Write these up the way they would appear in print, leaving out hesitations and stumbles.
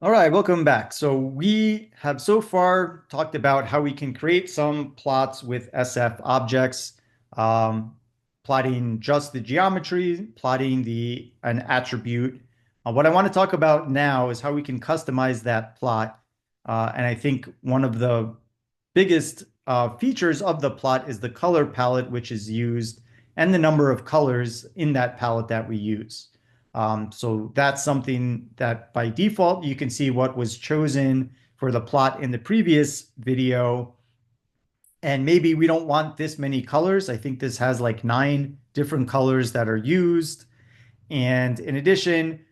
All right, welcome back. So we have so far talked about how we can create some plots with SF objects, um, plotting just the geometry, plotting an attribute. What I want to talk about now is how we can customize that plot. And I think one of the biggest features of the plot is the color palette which is used and the number of colors in that palette that we use. So that's something that by default, you can see what was chosen for the plot in the previous video. And maybe we don't want this many colors. I think this has like 9 different colors that are used. And in addition,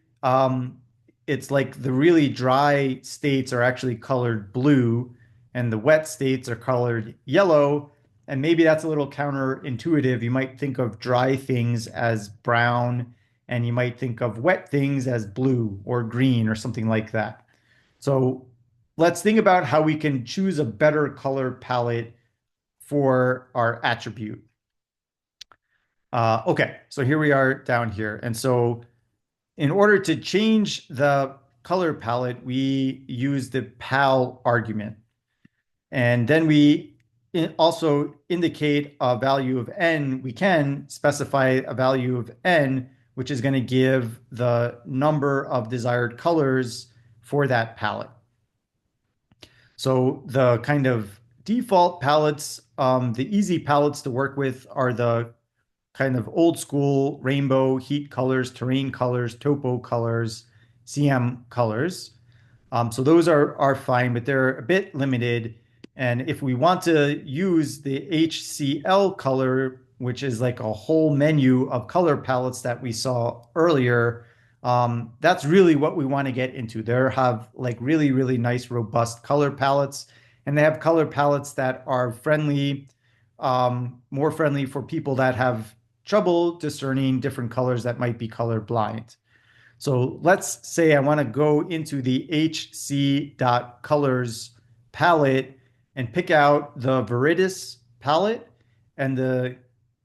it's like the really dry states are actually colored blue and the wet states are colored yellow. And maybe that's a little counterintuitive. You might think of dry things as brown, and you might think of wet things as blue or green or something like that. So let's think about how we can choose a better color palette for our attribute. Okay, so here we are down here. And so in order to change the color palette, we use the pal argument. And then we also indicate a value of n. We can specify a value of n, which is going to give the number of desired colors for that palette. So the kind of default palettes, the easy palettes to work with are the kind of old school rainbow, heat colors, terrain colors, topo colors, CM colors. So those are fine, but they're a bit limited. And if we want to use the HCL color, which is like a whole menu of color palettes that we saw earlier, that's really what we want to get into. They have like really, really nice, robust color palettes, and they have color palettes that are friendly, more friendly for people that have trouble discerning different colors that might be color blind. So let's say I want to go into the hc.colors palette and pick out the Viridis palette and the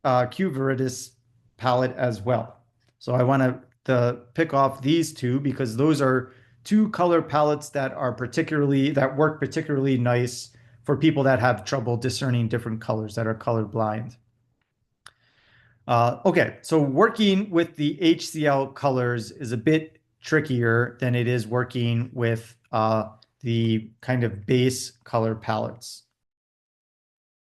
QViridis palette as well. So I want to pick off these two because those are two color palettes that work particularly nice for people that have trouble discerning different colors that are color blind. Okay, so working with the HCL colors is a bit trickier than it is working with the kind of base color palettes.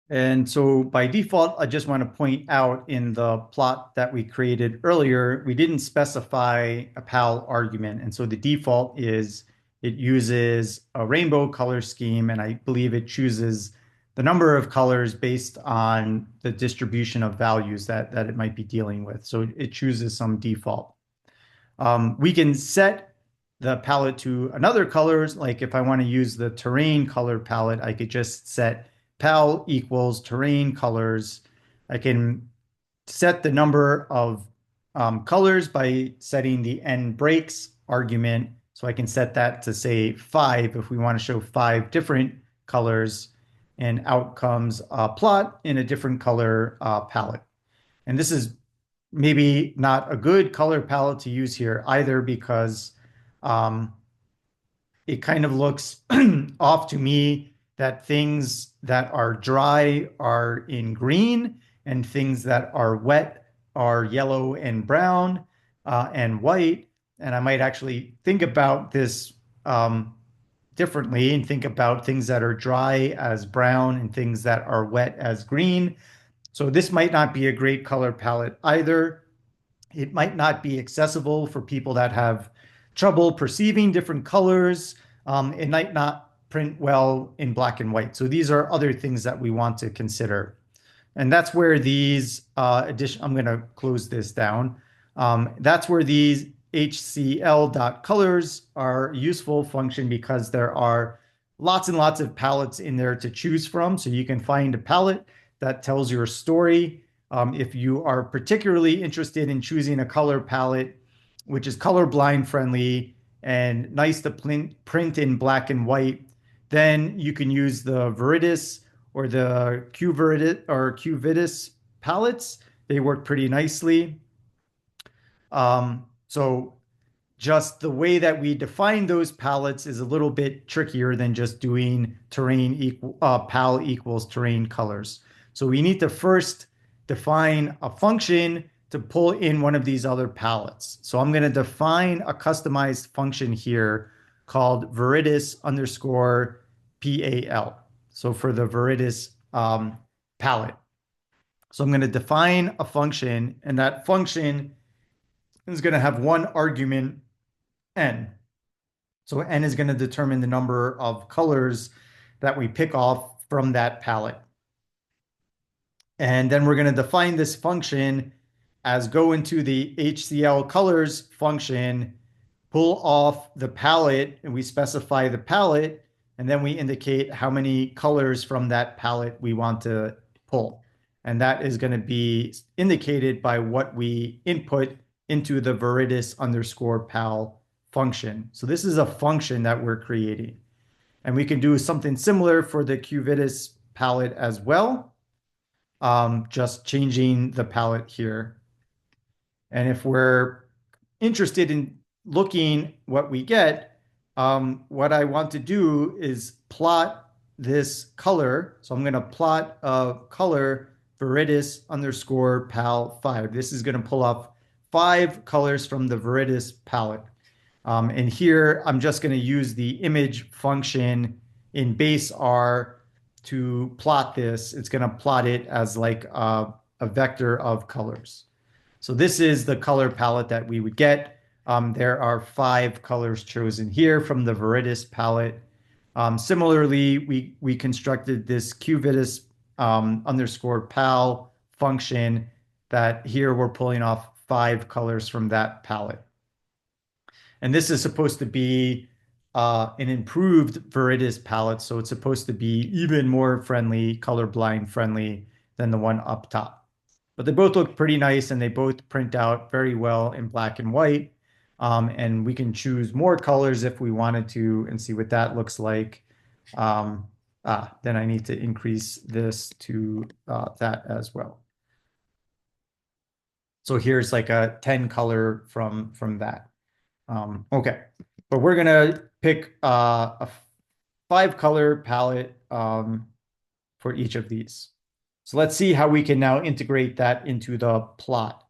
And so by default, I just want to point out in the plot that we created earlier, we didn't specify a PAL argument. And so the default is it uses a rainbow color scheme, and I believe it chooses the number of colors based on the distribution of values that it might be dealing with. So it chooses some default. We can set the palette to another colors. Like if I want to use the terrain color palette, I could just set pal equals terrain colors. I can set the number of colors by setting the n breaks argument. So I can set that to say 5 if we want to show 5 different colors, and out comes a plot in a different color palette. And this is maybe not a good color palette to use here either because um, it kind of looks off to me that things that are dry are in green and things that are wet are yellow and brown and white. And I might actually think about this differently and think about things that are dry as brown and things that are wet as green. So this might not be a great color palette either. It might not be accessible for people that have trouble perceiving different colors. It might not print well in black and white. So these are other things that we want to consider. And that's where these I'm going to close this down. That's where these HCL.colors are useful function because there are lots and lots of palettes in there to choose from. So you can find a palette that tells your story. If you are particularly interested in choosing a color palette, which is colorblind friendly and nice to print in black and white, then you can use the Viridis or the QViridis palettes. They work pretty nicely. So just the way that we define those palettes is a little bit trickier than just doing terrain equal pal equals terrain colors. So we need to first define a function to pull in one of these other palettes. So I'm going to define a customized function here called Viridis underscore PAL. So for the Viridis palette. So I'm going to define a function, and that function is going to have one argument, n. So n is going to determine the number of colors that we pick off from that palette. And then we're going to define this function as go into the HCL colors function, pull off the palette, and we specify the palette, and then we indicate how many colors from that palette we want to pull. And that is going to be indicated by what we input into the Viridis underscore pal function. So this is a function that we're creating. And we can do something similar for the Cuvitis palette as well, just changing the palette here. And if we're interested in looking what we get, what I want to do is plot this color. So I'm going to plot a color Viridis underscore pal 5. This is going to pull off 5 colors from the Viridis palette. And here I'm just going to use the image function in base R to plot this. It's going to plot it as like a vector of colors. So this is the color palette that we would get. There are 5 colors chosen here from the Viridis palette. Similarly, we constructed this Cuvitis underscore pal function that here we're pulling off 5 colors from that palette. And this is supposed to be an improved Viridis palette, so it's supposed to be even more friendly, colorblind friendly than the one up top. But they both look pretty nice, and they both print out very well in black and white. And we can choose more colors if we wanted to and see what that looks like. Then I need to increase this to that as well. So here's like a 10 color from that. Okay, but we're gonna pick a 5 color palette for each of these. So let's see how we can now integrate that into the plot.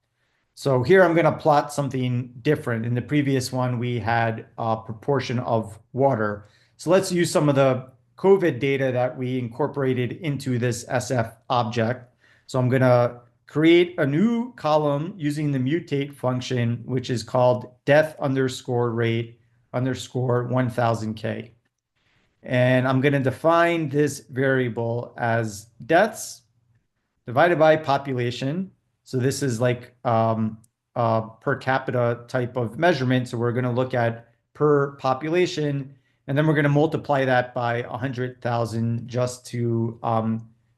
So here I'm going to plot something different. In the previous one, we had a proportion of water. So let's use some of the COVID data that we incorporated into this SF object. So I'm going to create a new column using the mutate function, which is called death underscore rate underscore 1000K. And I'm going to define this variable as deaths divided by population. So this is like per capita type of measurement. So we're going to look at per population, and then we're going to multiply that by 100,000 just to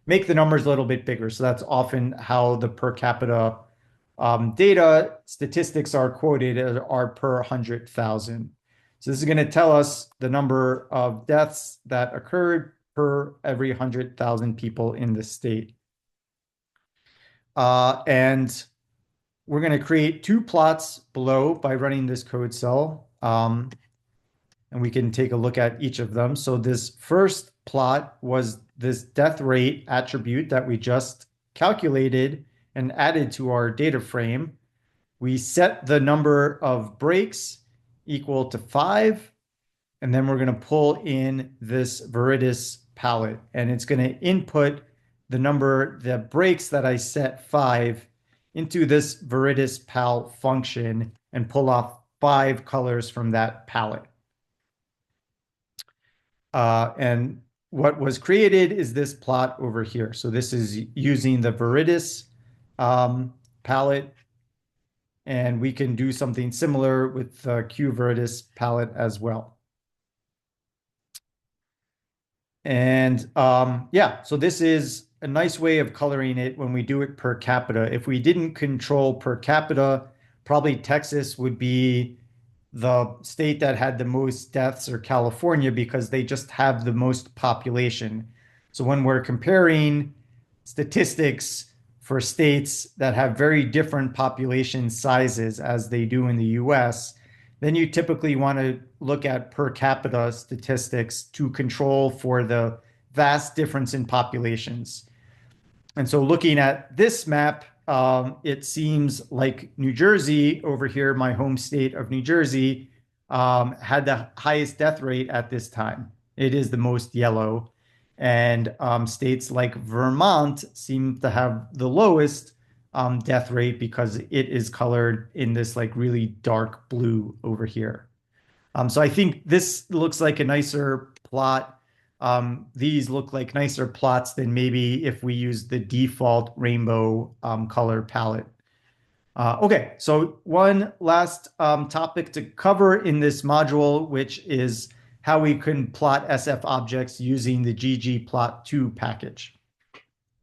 make the numbers a little bit bigger. So that's often how the per capita data statistics are quoted, are per 100,000. So this is going to tell us the number of deaths that occurred per every 100,000 people in the state. And we're going to create 2 plots below by running this code cell. And we can take a look at each of them. So this first plot was this death rate attribute that we just calculated and added to our data frame. We set the number of breaks equal to 5. And then we're going to pull in this Viridis palette. And it's going to input the breaks that I set 5 into this Viridis pal function and pull off 5 colors from that palette. And what was created is this plot over here. So this is using the Viridis palette, and we can do something similar with the Cuvitis palette as well. And yeah, so this is a nice way of coloring it when we do it per capita. If we didn't control per capita, probably Texas would be the state that had the most deaths, or California, because they just have the most population. So when we're comparing statistics for states that have very different population sizes as they do in the US, then you typically want to look at per capita statistics to control for the vast difference in populations. And so looking at this map, it seems like New Jersey over here, my home state of New Jersey, had the highest death rate at this time. It is the most yellow. And states like Vermont seem to have the lowest death rate because it is colored in this like really dark blue over here. So I think this looks like a nicer plot. These look like nicer plots than maybe if we use the default rainbow color palette. Okay, so one last topic to cover in this module, which is how we can plot SF objects using the ggplot2 package.